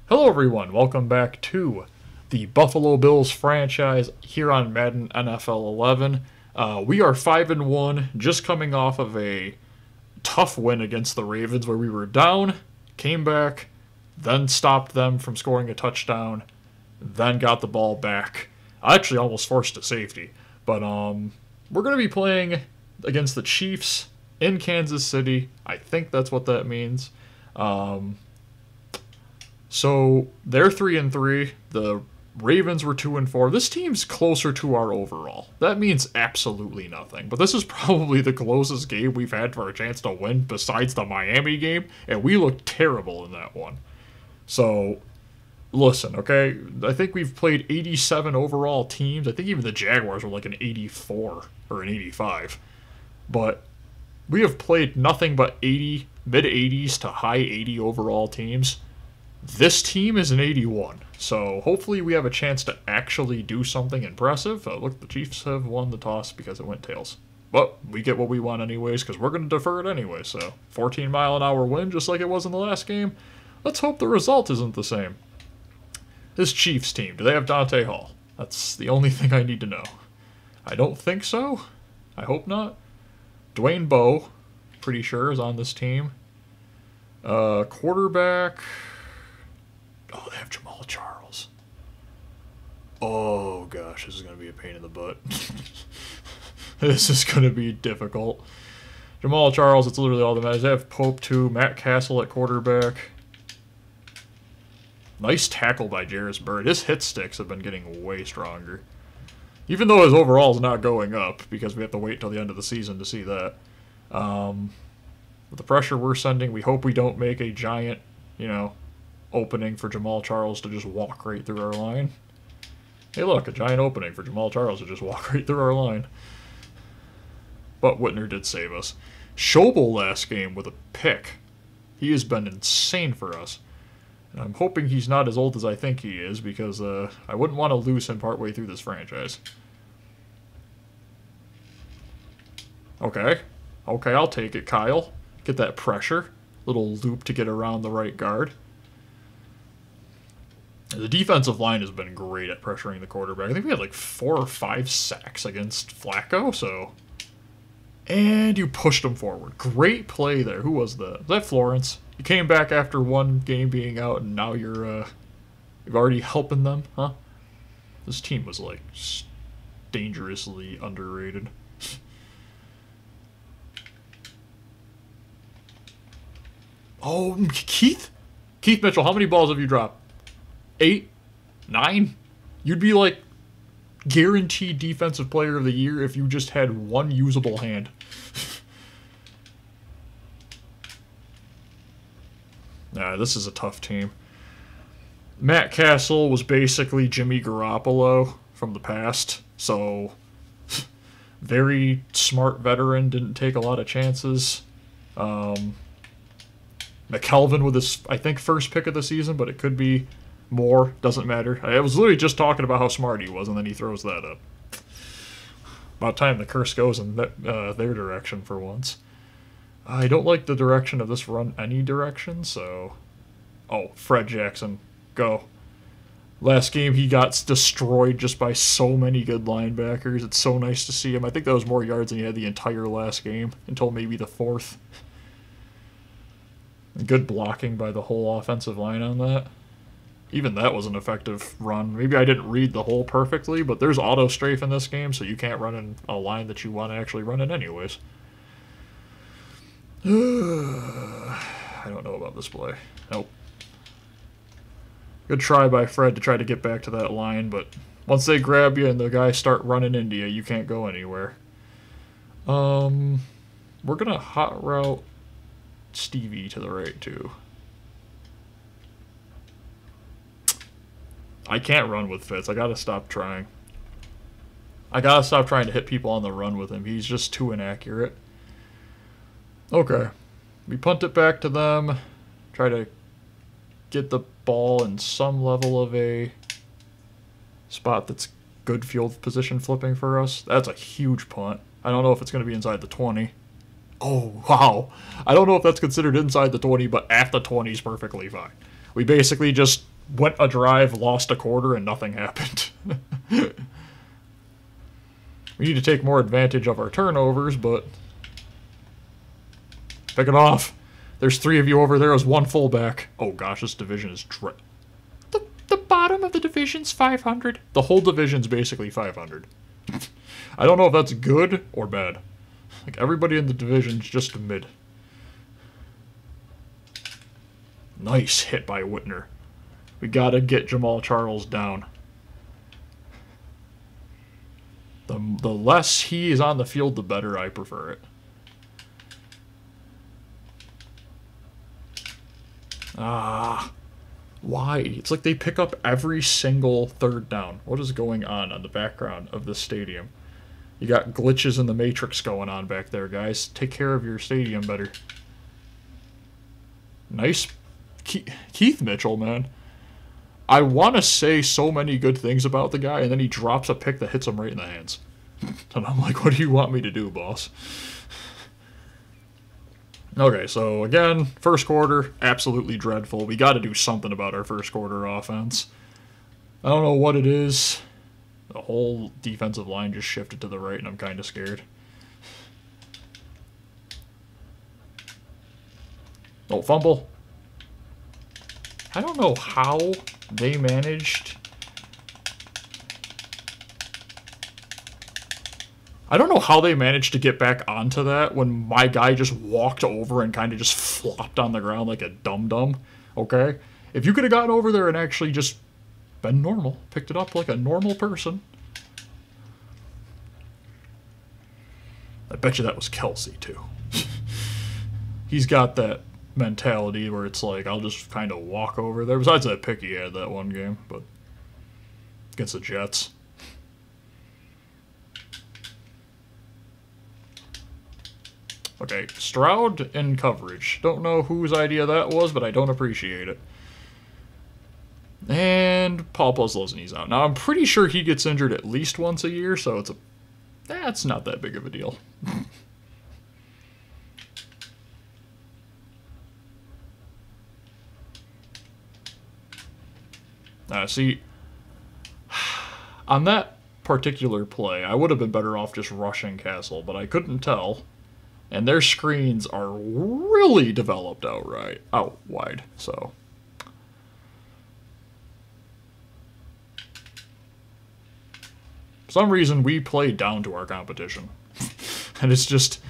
Hello everyone, welcome back to the Buffalo Bills franchise here on Madden NFL 11. We are 5-1, just coming off of a tough win against the Ravens where we were down, came back, then stopped them from scoring a touchdown, then got the ball back. I actually almost forced a safety, but we're going to be playing against the Chiefs in Kansas City. I think that's what that means. So they're 3-3. The Ravens were 2-4. This team's closer to our overall. That means absolutely nothing. But this is probably the closest game we've had for a chance to win besides the Miami game, and we looked terrible in that one. So listen, okay? I think we've played 87 overall teams. I think even the Jaguars were like an 84 or an 85. But we have played nothing but 80, mid-80s to high 80 overall teams. This team is an 81, so hopefully we have a chance to actually do something impressive. Look, the Chiefs have won the toss because it went tails. But we get what we want anyways, because we're going to defer it anyway, so 14-mile-an-hour win just like it was in the last game. Let's hope the result isn't the same. This Chiefs team, do they have Dante Hall? That's the only thing I need to know. I don't think so. I hope not. Dwayne Bowe, pretty sure, is on this team. Quarterback... Oh, they have Jamal Charles. Oh, gosh, this is going to be a pain in the butt. This is going to be difficult. Jamal Charles, it's literally all that matters. They have Pope, too. Matt Castle at quarterback. Nice tackle by Jarris Byrd. His hit sticks have been getting way stronger. Even though his overall is not going up, because we have to wait till the end of the season to see that. With the pressure we're sending, we hope we don't make a giant, opening for Jamal Charles to just walk right through our line. Hey look, a giant opening for Jamal Charles to just walk right through our line. But Whitner did save us. Schobel last game with a pick. He has been insane for us. And I'm hoping he's not as old as I think he is, because I wouldn't want to lose him partway through this franchise. Okay, I'll take it, Kyle. Get that pressure. Little loop to get around the right guard. The defensive line has been great at pressuring the quarterback. I think we had like 4 or 5 sacks against Flacco, so... And you pushed him forward. Great play there. Who was that? Was that Florence? You came back after one game being out, and now you're already helping them, huh? This team was, like, dangerously underrated. Oh, Keith? Keith Mitchell, how many balls have you dropped? 8? 9? You'd be like guaranteed defensive player of the year if you just had one usable hand. Nah, this is a tough team. Matt Castle was basically Jimmy Garoppolo from the past, so very smart veteran, didn't take a lot of chances. McKelvin with his, I think, first pick of the season, but it could be more, doesn't matter. I was literally just talking about how smart he was, and then he throws that up. About time the curse goes in their direction for once. I don't like the direction of this run any direction, so... Oh, Fred Jackson. Go. Last game, he got destroyed just by so many good linebackers. It's so nice to see him. I think that was more yards than he had the entire last game, until maybe the 4th. Good blocking by the whole offensive line on that. Even that was an effective run. Maybe I didn't read the hole perfectly, but there's auto strafe in this game, so you can't run in a line that you want to actually run in anyways. I don't know about this play. Nope. Good try by Fred to try to get back to that line, but once they grab you and the guys start running into you, you can't go anywhere. We're going to hot route Stevie to the right, too. I can't run with Fitz. I gotta stop trying. I gotta stop trying to hit people on the run with him. He's just too inaccurate. Okay. We punt it back to them. Try to get the ball in some level of a spot that's good field position flipping for us. That's a huge punt. I don't know if it's going to be inside the 20. Oh, wow. I don't know if that's considered inside the 20, but at the 20 is perfectly fine. We basically just went a drive, lost a quarter, and nothing happened. We need to take more advantage of our turnovers, but... Pick it off. There's 3 of you over there as 1 fullback. Oh gosh, this division is the bottom of the division's 500. The whole division's basically 500. I don't know if that's good or bad. Like, everybody in the division's just mid. Nice hit by Whitner. We gotta get Jamal Charles down. The less he is on the field, the better. I prefer it. Ah, why? It's like they pick up every single 3rd down. What is going on the background of this stadium? You got glitches in the Matrix going on back there, guys. Take care of your stadium better. Nice. Keith Mitchell, man. I want to say so many good things about the guy, and then he drops a pick that hits him right in the hands. And I'm like, what do you want me to do, boss? Okay, so again, first quarter, absolutely dreadful. We got to do something about our first quarter offense. I don't know what it is. The whole defensive line just shifted to the right, and I'm kind of scared. Oh, fumble. I don't know how they managed... I don't know how they managed to get back onto that when my guy just walked over and kind of just flopped on the ground like a dum-dum, okay? If you could have gotten over there and actually just been normal, picked it up like a normal person. I bet you that was Kelsey, too. He's got that mentality where it's like, I'll just kind of walk over there. Besides that pick he had that one game, but against the Jets. Okay, Stroud in coverage. Don't know whose idea that was, but I don't appreciate it. And Paul Posluszny's out. Now, I'm pretty sure he gets injured at least once a year, so that's not that big of a deal. See, on that particular play, I would have been better off just rushing Castle, but I couldn't tell. And their screens are really developed out wide, so. For some reason, we play down to our competition. And it's just,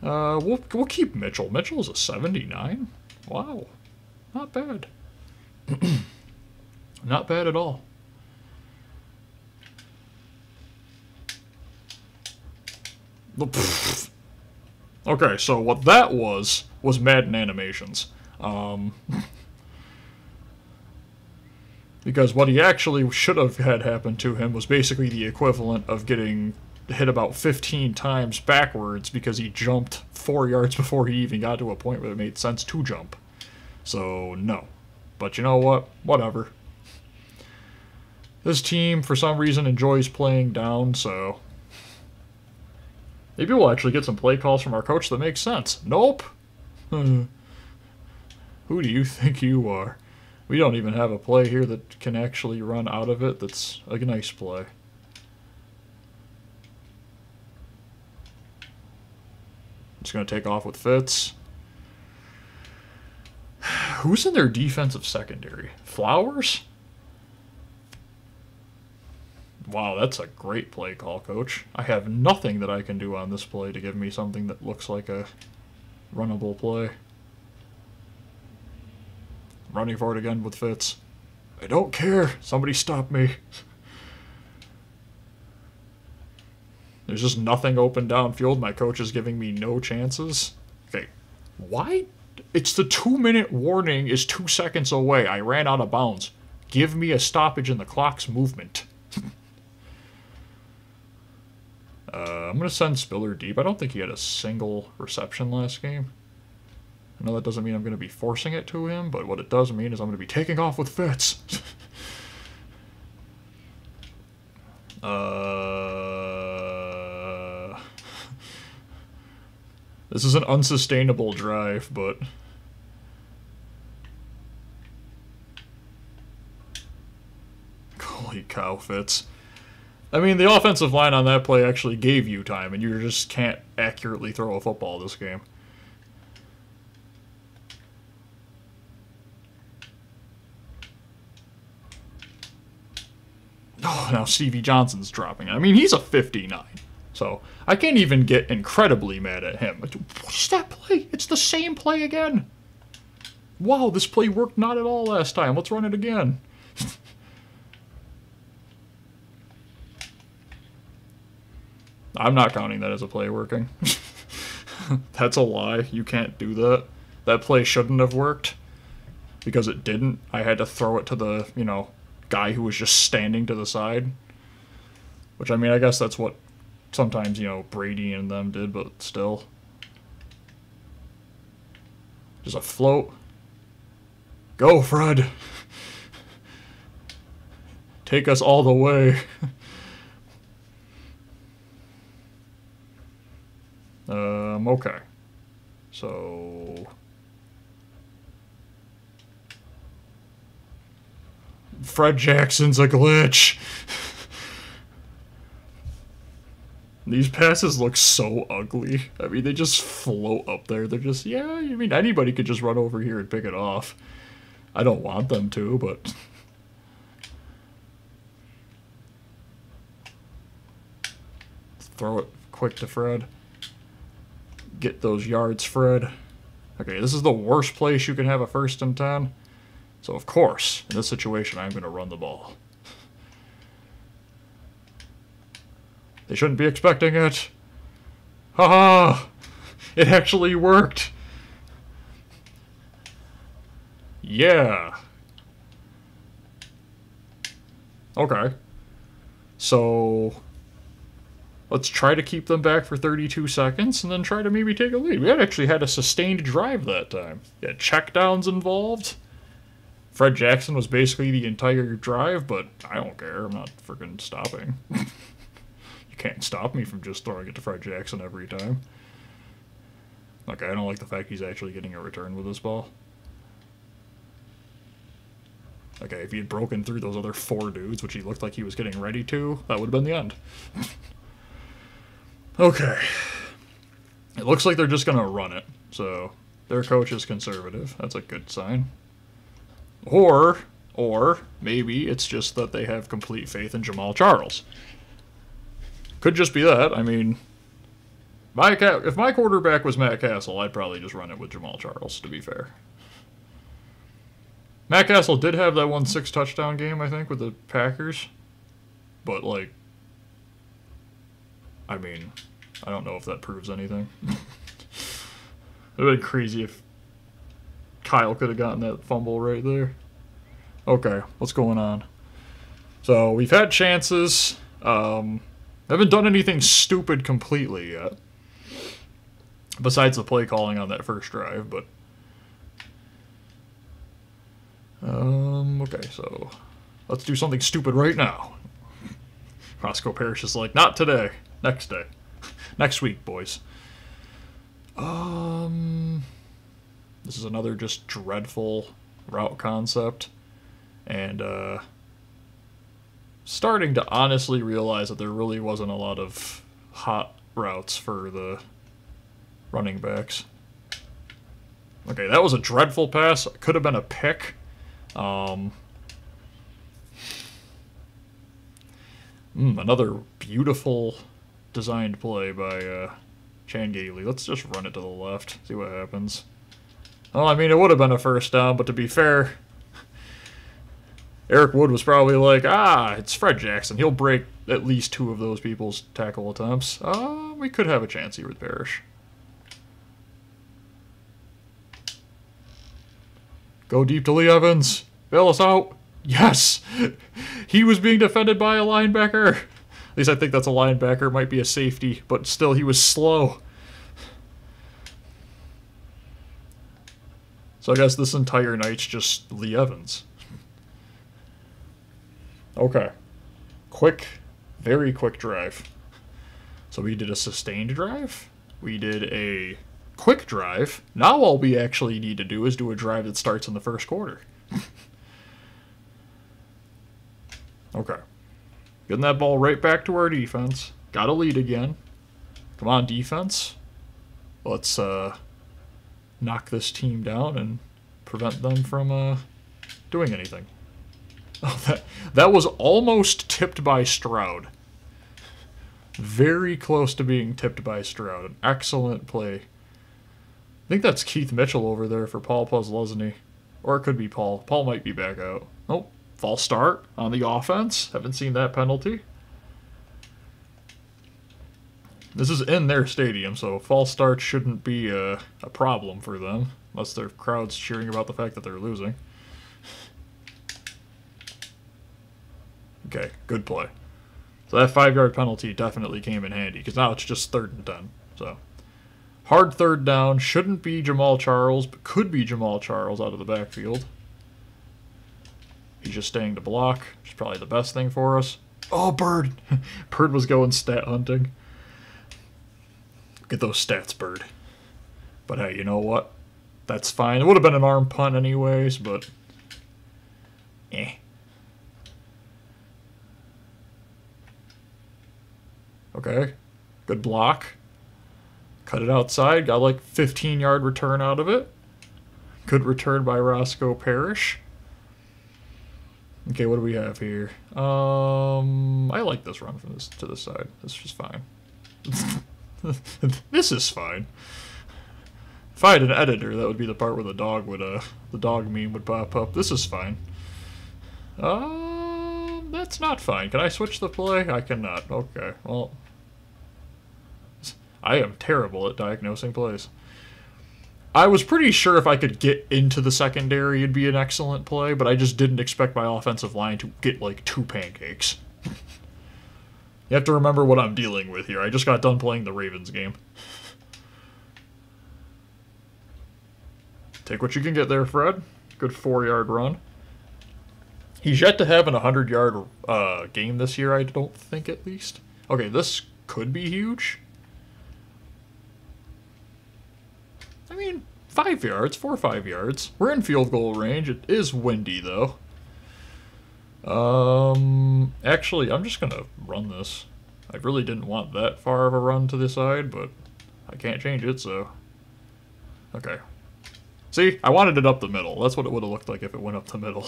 we'll keep Mitchell. Mitchell is a 79? Wow. Not bad. Not bad at all. Okay, so what that was Madden animations. Because what he actually should have had happen to him was basically the equivalent of getting hit about 15 times backwards because he jumped 4 yards before he even got to a point where it made sense to jump. So, no. But you know what? Whatever. This team, for some reason, enjoys playing down, so... Maybe we'll actually get some play calls from our coach that make sense. Nope. Who do you think you are? We don't even have a play here that can actually run out of it that's a nice play. Just going to take off with Fitz. Who's in their defensive secondary? Flowers? Wow, that's a great play call, Coach. I have nothing that I can do on this play to give me something that looks like a runnable play. Running for it again with Fitz. I don't care. Somebody stop me. There's just nothing open downfield. My coach is giving me no chances. Okay, why? It's the 2-minute warning is 2 seconds away. I ran out of bounds. Give me a stoppage in the clock's movement. I'm going to send Spiller deep. I don't think he had a single reception last game. I know that doesn't mean I'm going to be forcing it to him, but what it does mean is I'm going to be taking off with Fitz. This is an unsustainable drive, but... Holy cow, Fitz. I mean, the offensive line on that play actually gave you time, and you just can't accurately throw a football this game. Oh, now Stevie Johnson's dropping. I mean, he's a 59. So, I can't even get incredibly mad at him. What's that play? It's the same play again. Wow, this play worked not at all last time. Let's run it again. I'm not counting that as a play working. That's a lie. You can't do that. That play shouldn't have worked. Because it didn't. I had to throw it to the, guy who was just standing to the side. Which, I mean, I guess that's what sometimes, Brady and them did, but still. Just a float. Go, Fred! Take us all the way. Okay. So... Fred Jackson's a glitch. These passes look so ugly. I mean, they just float up there. They're just, yeah, I mean, anybody could just run over here and pick it off. I don't want them to, but... Throw it quick to Fred. Get those yards, Fred. Okay, this is the worst place you can have a 1st and 10. So, of course, in this situation, I'm going to run the ball. They shouldn't be expecting it. Haha! It actually worked! Yeah! Okay. So... let's try to keep them back for 32 seconds, and then try to maybe take a lead. We actually had a sustained drive that time. We had checkdowns involved. Fred Jackson was basically the entire drive, but I don't care. I'm not freaking stopping. You can't stop me from just throwing it to Fred Jackson every time. Okay, I don't like the fact he's actually getting a return with this ball. Okay, if he had broken through those other 4 dudes, which he looked like he was getting ready to, that would have been the end. Okay. It looks like they're just going to run it, so their coach is conservative. That's a good sign. Or maybe it's just that they have complete faith in Jamal Charles. Could just be that. I mean, if my quarterback was Matt Castle, I'd probably just run it with Jamal Charles, to be fair. Matt Castle did have that 1 6-touchdown game, I think, with the Packers. But, like, I mean, I don't know if that proves anything. It would have been crazy if Kyle could have gotten that fumble right there. Okay, what's going on? So, we've had chances. Haven't done anything stupid completely yet. Besides the play calling on that first drive, but... okay, so... let's do something stupid right now. Roscoe Parrish is like, not today. Next day. Next week, boys. This is another just dreadful route concept. And, starting to honestly realize that there really wasn't a lot of hot routes for the running backs. Okay, that was a dreadful pass. Could have been a pick. Another beautiful designed play by Chan Gailey. Let's just run it to the left, see what happens. Well, I mean, it would have been a 1st down, but to be fair, Eric Wood was probably like, it's Fred Jackson. He'll break at least 2 of those people's tackle attempts. We could have a chance here with Parrish. Go deep to Lee Evans. Bail us out. Yes! He was being defended by a linebacker. At least I think that's a linebacker. Might be a safety, but still, he was slow. So I guess this entire night's just Lee Evans. Okay. Quick, very quick drive. So we did a sustained drive. We did a quick drive. Now all we actually need to do is do a drive that starts in the 1st quarter. Okay. Getting that ball right back to our defense. Got a lead again. Come on, defense. Let's knock this team down and prevent them from doing anything. Oh, that was almost tipped by Stroud. Very close to being tipped by Stroud. An excellent play. I think that's Keith Mitchell over there for Paul Posluszny. Or it could be Paul. Paul might be back out. Oh, false start on the offense. Haven't seen that penalty. This is in their stadium, so false start shouldn't be a problem for them. Unless their crowd's cheering about the fact that they're losing. Okay, good play. So that 5-yard penalty definitely came in handy, because now it's just 3rd and 10. So hard 3rd down. Shouldn't be Jamal Charles, but could be Jamal Charles out of the backfield. He's just staying to block, which is probably the best thing for us. Oh, Bird! Bird was going stat hunting. Get those stats, Bird. But hey, you know what? That's fine. It would have been an arm punt anyways, but... eh. Okay. Good block. Cut it outside. Got like 15-yard return out of it. Good return by Roscoe Parrish. Okay, what do we have here? I like this run from this to the side. This is just fine. This is fine. If I had an editor, that would be the part where the dog meme would pop up. This is fine. That's not fine. Can I switch the play? I cannot. Okay, well. I am terrible at diagnosing plays. I was pretty sure if I could get into the secondary, it'd be an excellent play, but I just didn't expect my offensive line to get like 2 pancakes. You have to remember what I'm dealing with here. I just got done playing the Ravens game. Take what you can get there, Fred. Good 4-yard run. He's yet to have an 100-yard game this year, I don't think, at least. Okay, this could be huge. I mean, 5 yards, 4 or 5 yards. We're in field goal range. It is windy, though. Actually, I'm just gonna run this. I really didn't want that far of a run to the side, but I can't change it, so... okay. See? I wanted it up the middle. That's what it would have looked like if it went up the middle.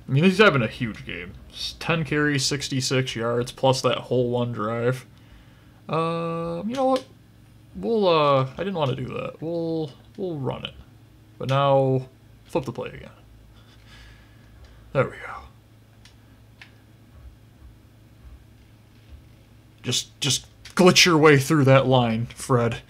I mean, he's having a huge game. 10 carries, 66 yards, plus that whole one drive. You know what? We'll, I didn't want to do that. We'll run it. But now, flip the play again. There we go. Just glitch your way through that line, Fred.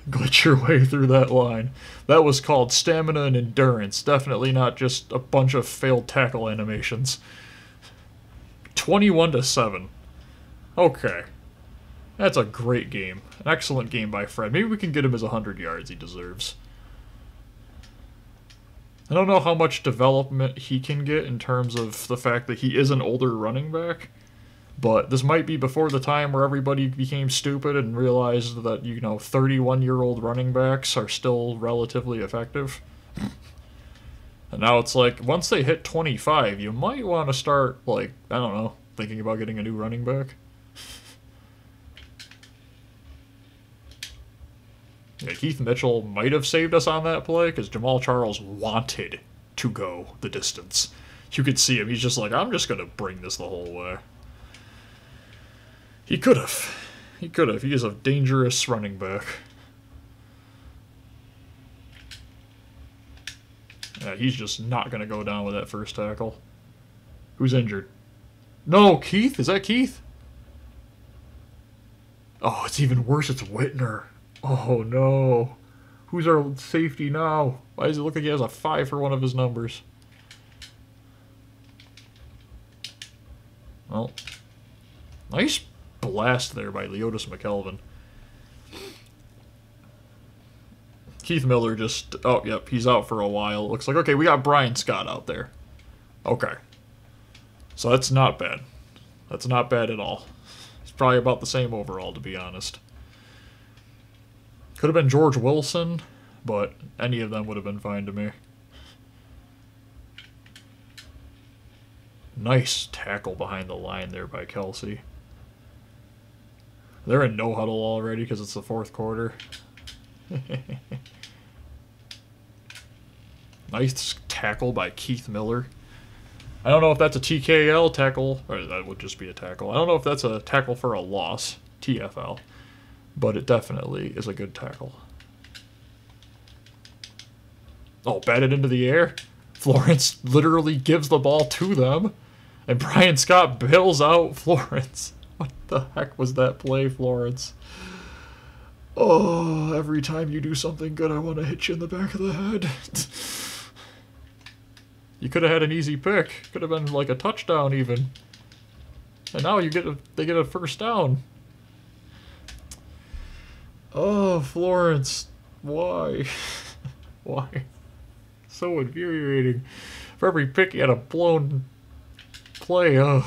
Glitch your way through that line. That was called stamina and endurance. Definitely not just a bunch of failed tackle animations. 21-7. Okay. That's a great game. An excellent game by Fred. Maybe we can get him his 100 yards he deserves. I don't know how much development he can get in terms of the fact that he is an older running back. But this might be before the time where everybody became stupid and realized that, you know, 31-year-old running backs are still relatively effective. And now it's like, once they hit 25, you might want to start, like, I don't know, thinking about getting a new running back. Yeah, Keith Mitchell might have saved us on that play, because Jamal Charles wanted to go the distance. You could see him, he's just like, I'm just going to bring this the whole way. He could have. He could have. He is a dangerous running back. Yeah, he's just not going to go down with that first tackle. Who's injured? No, Keith? Is that Keith? Oh, it's even worse. It's Whitner. Oh, no. Who's our safety now? Why does it look like he has a 5 for one of his numbers? Well, nice blast there by Leotis McKelvin. Keith Miller just... oh, yep, he's out for a while. It looks like, okay, we got Brian Scott out there. Okay. So that's not bad. That's not bad at all. It's probably about the same overall, to be honest. Could have been George Wilson, but any of them would have been fine to me. Nice tackle behind the line there by Kelsey. They're in no huddle already because it's the fourth quarter. Nice tackle by Keith Miller. I don't know if that's a TKL tackle, or that would just be a tackle. I don't know if that's a tackle for a loss, TFL, but it definitely is a good tackle. Oh, batted into the air. Florence literally gives the ball to them, and Brian Scott bails out Florence. What the heck was that play, Florence? Oh, every time you do something good, I want to hit you in the back of the head. You could have had an easy pick. Could have been like a touchdown even. And now they get a first down. Oh, Florence. Why? Why? So infuriating. For every pick, you had a blown play. Ugh.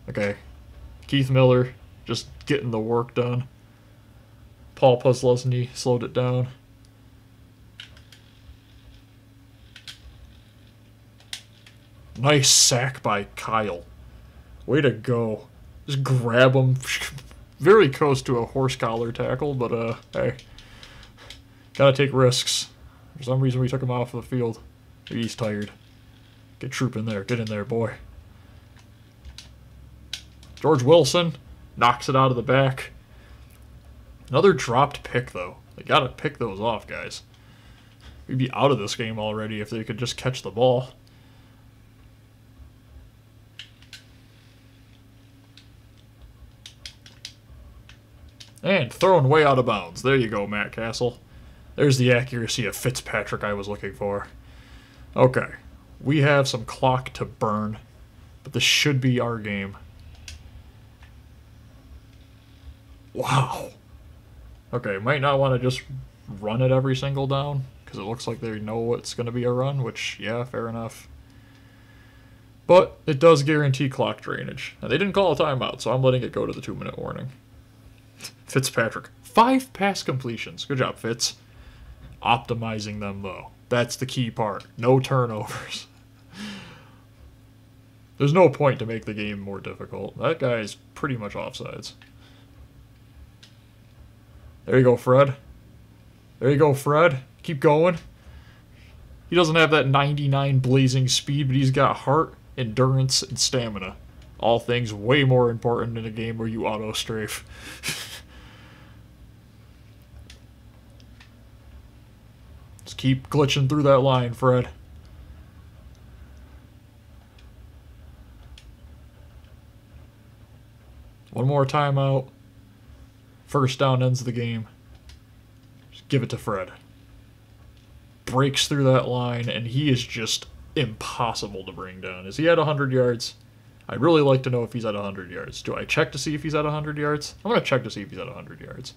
Okay. Keith Miller just getting the work done. Paul Puslesny slowed it down. Nice sack by Kyle. Way to go. Just grab him. Very close to a horse collar tackle, but hey. Gotta take risks. For some reason we took him off the field. Maybe he's tired. Get Troop in there. Get in there, boy. George Wilson knocks it out of the back. Another dropped pick, though. They gotta pick those off, guys. We'd be out of this game already if they could just catch the ball. And thrown way out of bounds. There you go, Matt Castle. There's the accuracy of Fitzpatrick I was looking for. Okay. We have some clock to burn, but this should be our game. Wow. Okay, might not want to just run it every single down, because it looks like they know it's going to be a run, which, yeah, fair enough. But it does guarantee clock drainage. Now, they didn't call a timeout, so I'm letting it go to the 2-minute warning. Fitzpatrick. 5 pass completions. Good job, Fitz. Optimizing them, though. That's the key part. No turnovers. There's no point to make the game more difficult. That guy's pretty much offsides. There you go, Fred. There you go, Fred. Keep going. He doesn't have that 99 blazing speed, but he's got heart, endurance, and stamina. All things way more important in a game where you auto-strafe. Just keep glitching through that line, Fred. One more timeout. First down ends the game. Just give it to Fred. Breaks through that line, and he is just impossible to bring down. Is he at 100 yards? I'd really like to know if he's at 100 yards. Do I check to see if he's at 100 yards? I'm going to check to see if he's at 100 yards.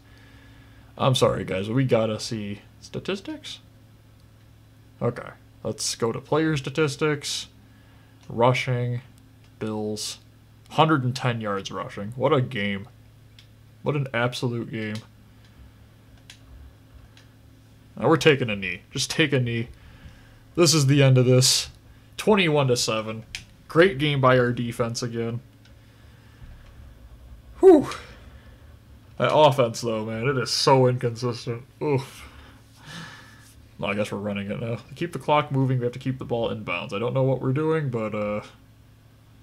I'm sorry, guys. We got to see statistics. Okay. Let's go to player statistics. Rushing. Bills. 110 yards rushing. What a game. What an absolute game. Now we're taking a knee. Just take a knee. This is the end of this. 21-7. Great game by our defense again. Whew. That offense, though, man, it is so inconsistent. Oof. Well, I guess we're running it now. To keep the clock moving, we have to keep the ball inbounds. I don't know what we're doing, but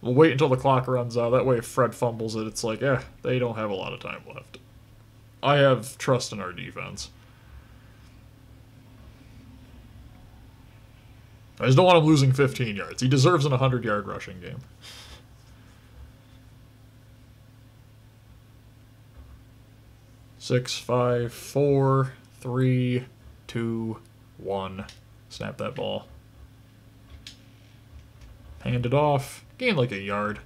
we'll wait until the clock runs out. That way, if Fred fumbles it, it's like, they don't have a lot of time left. I have trust in our defense. I just don't want him losing 15 yards. He deserves an 100-yard rushing game. Six, 5, 4, 3, 2, 1. Snap that ball. Hand it off. Gain like a yard.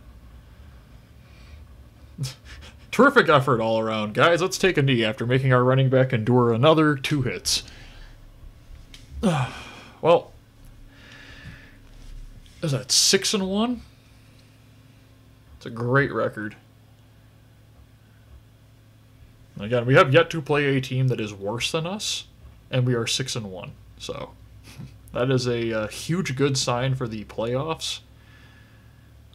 Terrific effort all around. Guys, let's take a knee after making our running back endure another 2 hits. Well, is that 6-1? It's a great record. Again, we have yet to play a team that is worse than us, and we are 6-1. So, That is a huge good sign for the playoffs,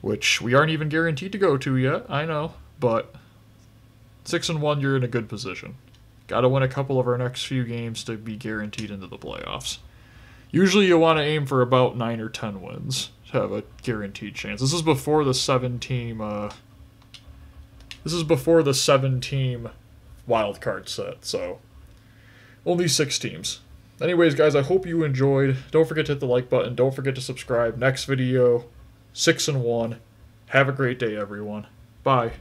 which we aren't even guaranteed to go to yet, I know, but 6-1, you're in a good position. Got to win a couple of our next few games to be guaranteed into the playoffs. Usually you want to aim for about 9 or 10 wins to have a guaranteed chance. This is before the 7-team wild card set, so only 6 teams. Anyways, guys, I hope you enjoyed. Don't forget to hit the like button. Don't forget to subscribe. Next video, 6-1. Have a great day, everyone. Bye.